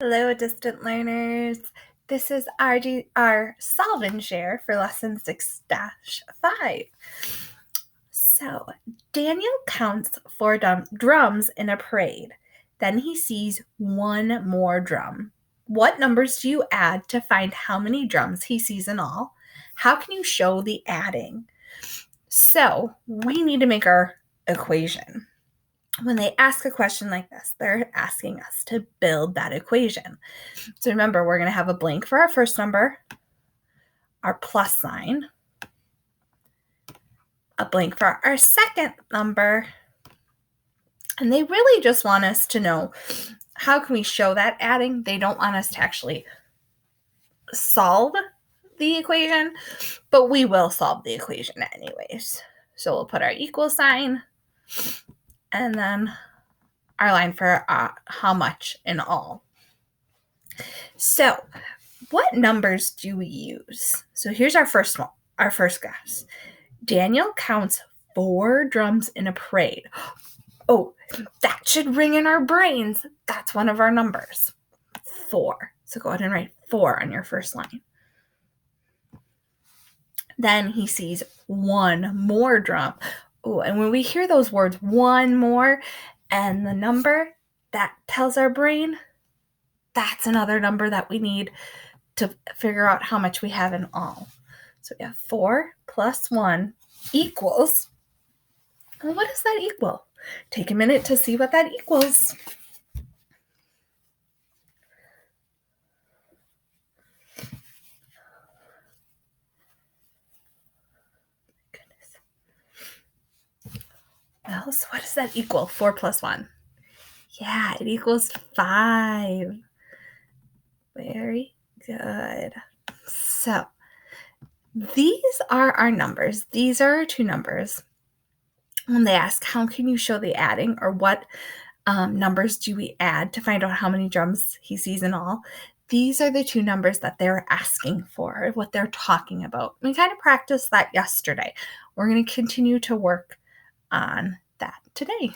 Hello, distant learners. This is our Solve and Share for Lesson 6-5. So, Daniel counts 4 drums in a parade. Then he sees one more drum. What numbers do you add to find how many drums he sees in all? How can you show the adding? So, we need to make our equation. When they ask a question like this, they're asking us to build that equation. So remember, we're going to have a blank for our first number, our plus sign, a blank for our second number, and they really just want us to know how can we show that adding. They don't want us to actually solve the equation, but we will solve the equation anyways. So we'll put our equal sign and then our line for how much in all. So what numbers do we use? So here's our first one, our first guess. Daniel counts 4 drums in a parade. Oh, that should ring in our brains. That's one of our numbers, 4. So go ahead and write 4 on your first line. Then he sees one more drum. Oh, and when we hear those words, one more, and the number, that tells our brain that's another number that we need to figure out how much we have in all. So we have 4 plus 1 equals, well, what does that equal? Take a minute to see what that equals. Well, so what does that equal? 4 plus 1. Yeah, it equals 5. Very good. So these are our numbers. These are our 2 numbers. When they ask, how can you show the adding, or what numbers do we add to find out how many drums he sees in all? These are the 2 numbers that they're asking for, what they're talking about. We kind of practiced that yesterday. We're going to continue to work on that today.